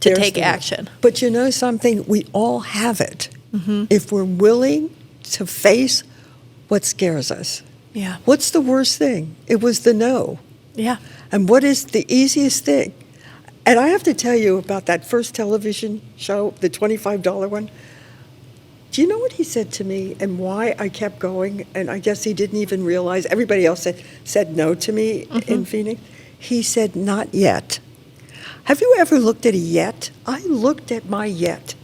to take action. But you know something? We all have it. Mm-hmm. If we're willing to face what scares us. Yeah. What's the worst thing? It was the no. Yeah. And what is the easiest thing? And I have to tell you about that first television show, the $25 one. Do you know what he said to me and why I kept going? And I guess he didn't even realize. Everybody else said no to me in Phoenix. He said, not yet. Have you ever looked at a yet? I looked at my yet.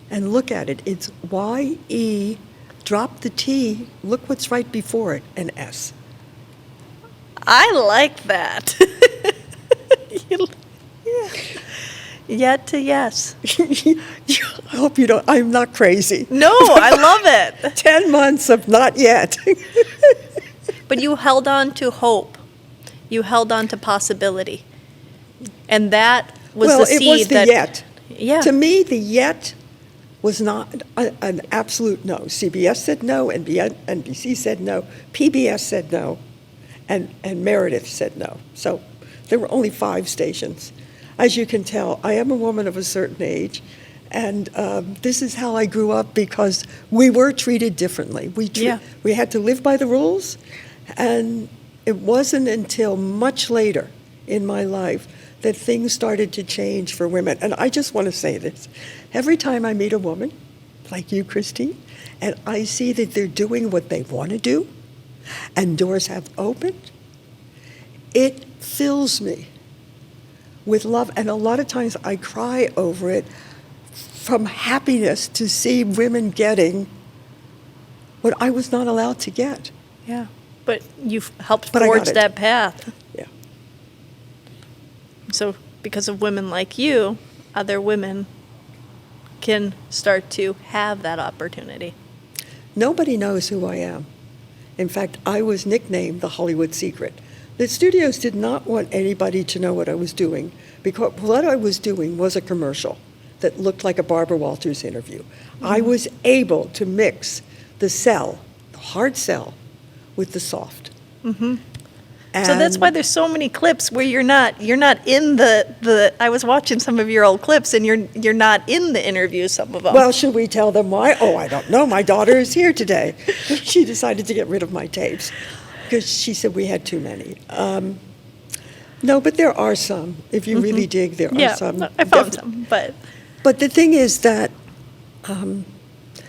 And look at it. It's Y-E, drop the T, look what's right before it, an S. I like that. Yeah. Yet to yes. I hope you don't, I'm not crazy. No, I love it. 10 months of not yet. But you held on to hope. You held on to possibility. And that was the seed. Well, it was the yet. Yeah. To me, the yet was not an absolute no. CBS said no, NBC said no, PBS said no, and Meredith said no. So there were only 5 stations. As you can tell, I am a woman of a certain age, And this is how I grew up because we were treated differently. We had to live by the rules, and it wasn't until much later in my life that things started to change for women. And I just want to say this. Every time I meet a woman, like you, Christine, and I see that they're doing what they want to do, and doors have opened, it fills me with love. And a lot of times I cry over it from happiness to see women getting what I was not allowed to get. Yeah. But you've helped But I got forge it. that path. Yeah. So because of women like you, other women can start to have that opportunity. Nobody knows who I am. In fact, I was nicknamed the Hollywood Secret. The studios did not want anybody to know what I was doing because what I was doing was a commercial that looked like a Barbara Walters interview. I was able to mix the hard sell, with the soft. So that's why there's so many clips where you're not in the I was watching some of your old clips and you're not in the interview, some of them. Well, should we tell them why? Oh, I don't know. My daughter is here today. She decided to get rid of my tapes because she said we had too many. No, but there are some. If you really dig, there are some. I found some, but the thing is that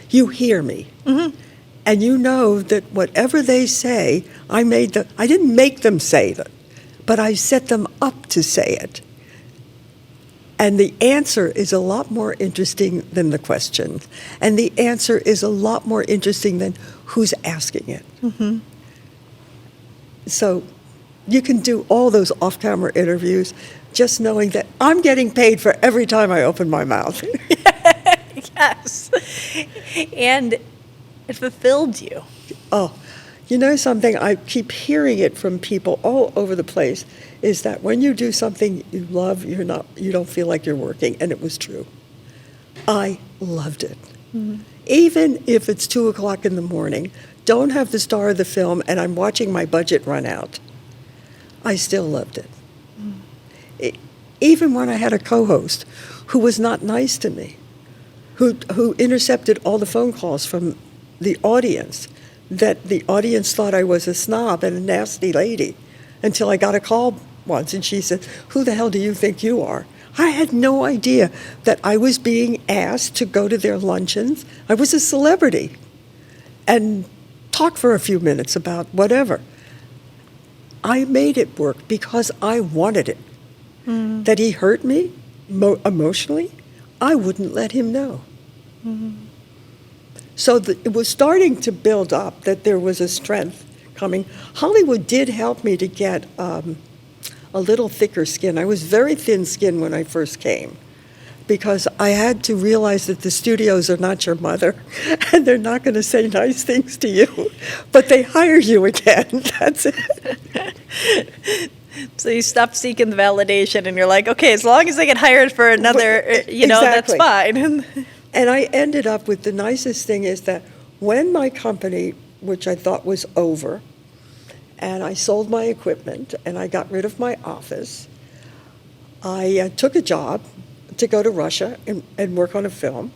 you hear me. And you know that whatever they say, I didn't make them say it, but I set them up to say it. And the answer is a lot more interesting than the question. And the answer is a lot more interesting than who's asking it. So you can do all those off-camera interviews just knowing that I'm getting paid for every time I open my mouth. yes. And it fulfilled you. Oh, you know something? I keep hearing it from people all over the place, is that when you do something you love, you don't feel like you're working, and it was true. I loved it. Even if it's 2:00 in the morning, don't have the star of the film, and I'm watching my budget run out, I still loved it. Even when I had a co-host who was not nice to me, who intercepted all the phone calls from the audience, that the audience thought I was a snob and a nasty lady, until I got a call once and she said, "Who the hell do you think you are?" I had no idea that I was being asked to go to their luncheons. I was a celebrity and talk for a few minutes about whatever. I made it work because I wanted it. That he hurt me emotionally, I wouldn't let him know. So it was starting to build up that there was a strength coming. Hollywood did help me to get a little thicker skin. I was very thin-skinned when I first came because I had to realize that the studios are not your mother and they're not going to say nice things to you, but they hire you again. That's it. So you stopped seeking the validation and you're like, okay, as long as I get hired for another, Exactly. that's fine. And I ended up with the nicest thing is that when my company, which I thought was over, and I sold my equipment and I got rid of my office, I took a job to go to Russia and work on a film.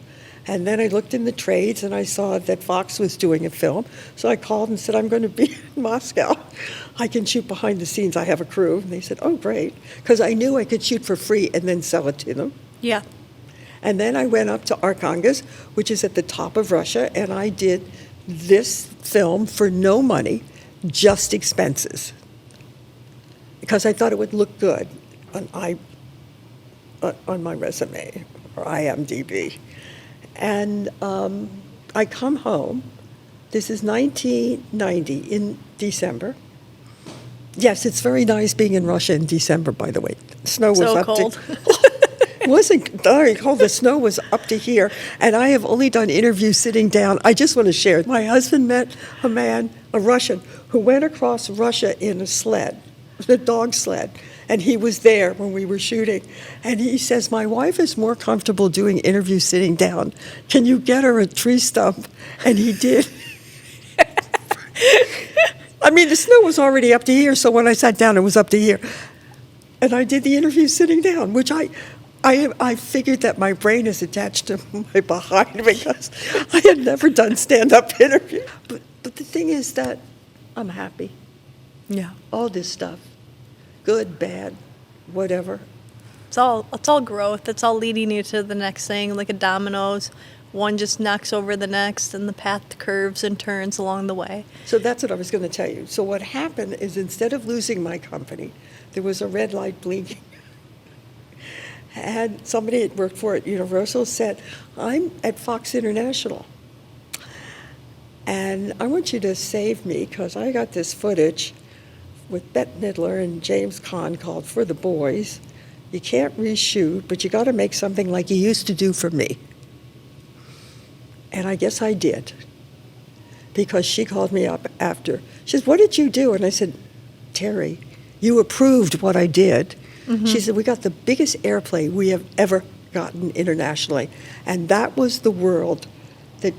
And then I looked in the trades and I saw that Fox was doing a film. So I called and said, I'm going to be in Moscow. I can shoot behind the scenes. I have a crew. And they said, oh, great. Because I knew I could shoot for free and then sell it to them. Yeah. And then I went up to Arkhangelsk, which is at the top of Russia, and I did this film for no money, just expenses. Because I thought it would look good on my resume, or IMDb. And I come home. This is 1990 in December. Yes, it's very nice being in Russia in December, by the way. Snow was So up cold. It wasn't very cold. The snow was up to here. And I have only done interviews sitting down. I just want to share. My husband met a man, a Russian, who went across Russia in a sled, a dog sled. And he was there when we were shooting. And he says, my wife is more comfortable doing interviews sitting down. Can you get her a tree stump? And he did. I mean, the snow was already up to here, so when I sat down, it was up to here. And I did the interview sitting down, which I I figured that my brain is attached to my behind because I had never done stand-up interview. But the thing is that I'm happy. Yeah. All this stuff, good, bad, whatever. It's all growth. It's all leading you to the next thing, like a dominoes. One just knocks over the next, and the path curves and turns along the way. So that's what I was going to tell you. So what happened is instead of losing my company, there was a red light blinking. And somebody that worked for at Universal said, I'm at Fox International. And I want you to save me because I got this footage with Bette Midler and James Caan called For the Boys. You can't reshoot, but you got to make something like you used to do for me. And I guess I did, because she called me up after. She said, what did you do? And I said, Terry, you approved what I did. Mm-hmm. She said, we got the biggest airplay we have ever gotten internationally. And that was the world that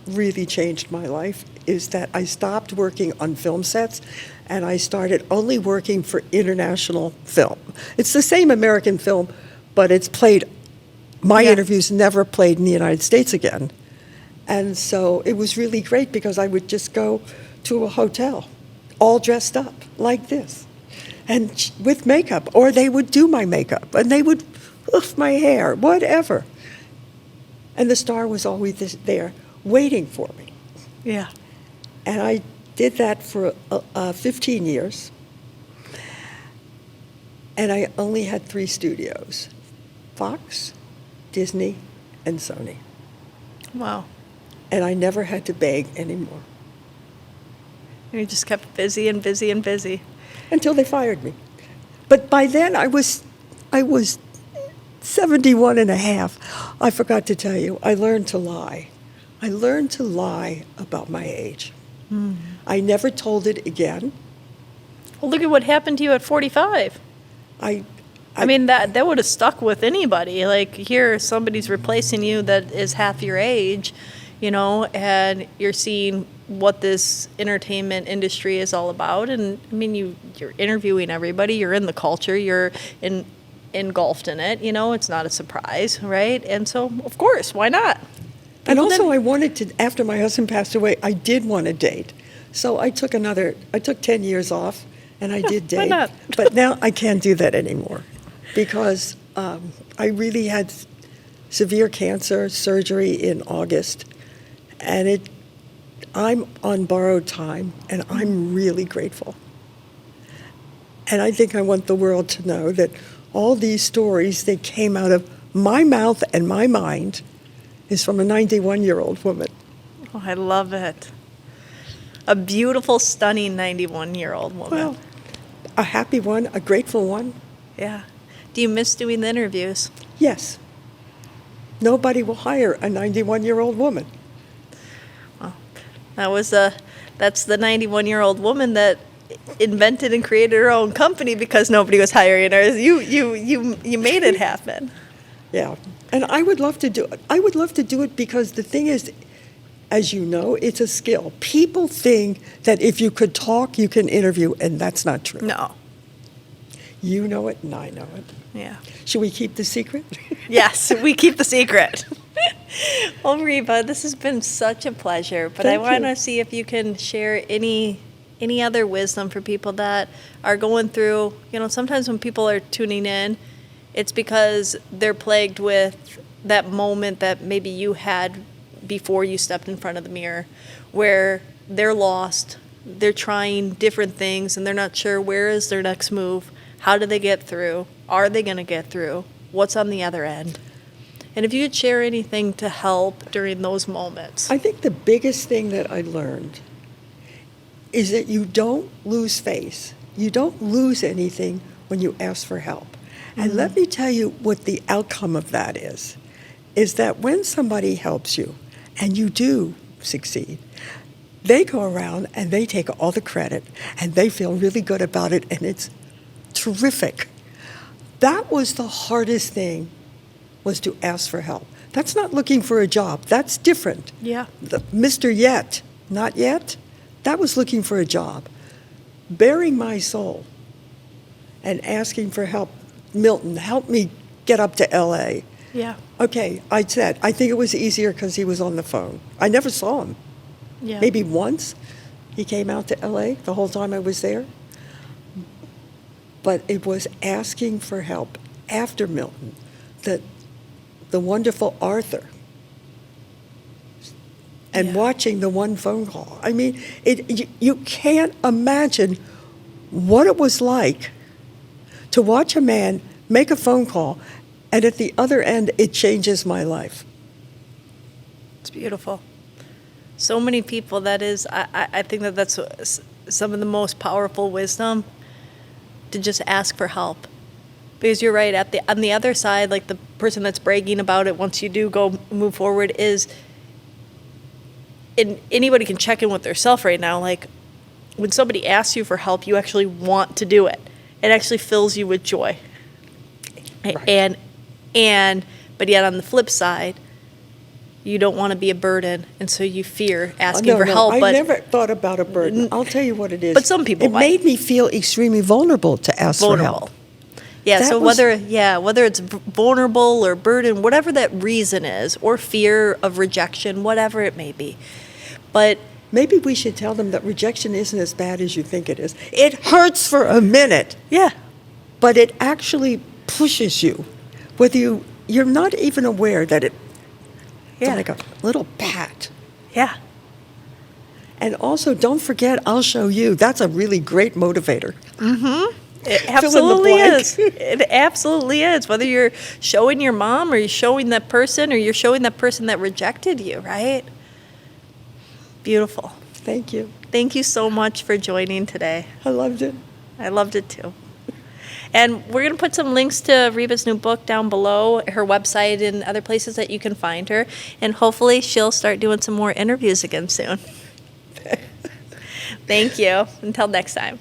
really changed my life, is that I stopped working on film sets and I started only working for international film. It's the same American film, but it's played, my interviews never played in the United States again. And so it was really great because I would just go to a hotel all dressed up like this and with makeup, or they would do my makeup and they would hoof my hair, whatever. And the star was always there waiting for me. Yeah. And I did that for 15 years. And I only had 3 studios: Fox, Disney, and Sony. Wow. And I never had to beg anymore. You just kept busy and busy and busy. Until they fired me. But by then I was 71 and a half. I forgot to tell you, I learned to lie. I learned to lie about my age. Mm. I never told it again. Well, look at what happened to you at 45. I mean, that would have stuck with anybody. Like, here, somebody's replacing you that is half your age, and you're seeing what this entertainment industry is all about. And, I mean, you're interviewing everybody. You're in the culture. You're engulfed in it. It's not a surprise, right? And so, of course, why not? And also, I wanted to, after my husband passed away, I did want to date. So I took 10 years off, and I did date. Why not? But now I can't do that anymore because I really had severe cancer surgery in August, and I'm on borrowed time, and I'm really grateful. And I think I want the world to know that all these stories that came out of my mouth and my mind is from a 91-year-old woman. Oh, I love it. A beautiful, stunning 91-year-old woman. Well, a happy one, a grateful one. Yeah. Do you miss doing the interviews? Yes. Nobody will hire a 91-year-old woman. Well, that's the 91-year-old woman that invented and created her own company because nobody was hiring her. You made it happen. Yeah. And I would love to do it. I would love to do it because the thing is, as you know, it's a skill. People think that if you could talk, you can interview, and that's not true. No. You know it, and I know it. Yeah. Should we keep the secret? Yes, we keep the secret. Well, Reba, this has been such a pleasure, but I want to see if you can share any other wisdom for people that are going through, sometimes when people are tuning in, it's because they're plagued with that moment that maybe you had before you stepped in front of the mirror, where they're lost, they're trying different things, and they're not sure where is their next move, how do they get through, are they going to get through, what's on the other end. And if you could share anything to help during those moments. I think the biggest thing that I learned is that you don't lose face. You don't lose anything when you ask for help. And let me tell you what the outcome of that is that when somebody helps you and you do succeed, they go around and they take all the credit and they feel really good about it, and it's terrific. That was the hardest thing, was to ask for help. That's not looking for a job. That's different. Yeah. Mr. Yet, not yet, that was looking for a job. Bearing my soul and asking for help. Milton, help me get up to LA. Yeah. Okay, I said, I think it was easier because he was on the phone. I never saw him. Yeah. Maybe once he came out to LA the whole time I was there. But it was asking for help after Milton that the wonderful Arthur and Yeah. watching the one phone call. I mean, you can't imagine what it was like to watch a man make a phone call, and at the other end, it changes my life. It's beautiful. So many people, that is, I think that that's some of the most powerful wisdom, to just ask for help. Because you're right, on the other side, like the person that's bragging about it once you do go move forward is, and anybody can check in with themselves right now, like when somebody asks you for help, you actually want to do it. It actually fills you with joy. Right. But yet on the flip side, you don't want to be a burden, and so you fear asking for help. I But never thought about a burden. I'll tell you what it is. But some people It might. made me feel extremely vulnerable to ask for vulnerable. help. Yeah, That so was- whether it's vulnerable or burden, whatever that reason is, or fear of rejection, whatever it may be. But Maybe we should tell them that rejection isn't as bad as you think it is. It hurts for a minute, yeah, but it actually pushes you, whether you're not even aware that it's yeah, like a little pat. yeah. And also, don't forget, I'll show you. That's a really great motivator. It the absolutely blank. is. It absolutely is. Whether you're showing your mom, or you're showing that person, or you're showing that person that rejected you, right? Beautiful. Thank you. Thank you so much for joining today. I loved it. I loved it too. And we're going to put some links to Reba's new book down below, her website, and other places that you can find her. And hopefully she'll start doing some more interviews again soon. Thank you. Until next time.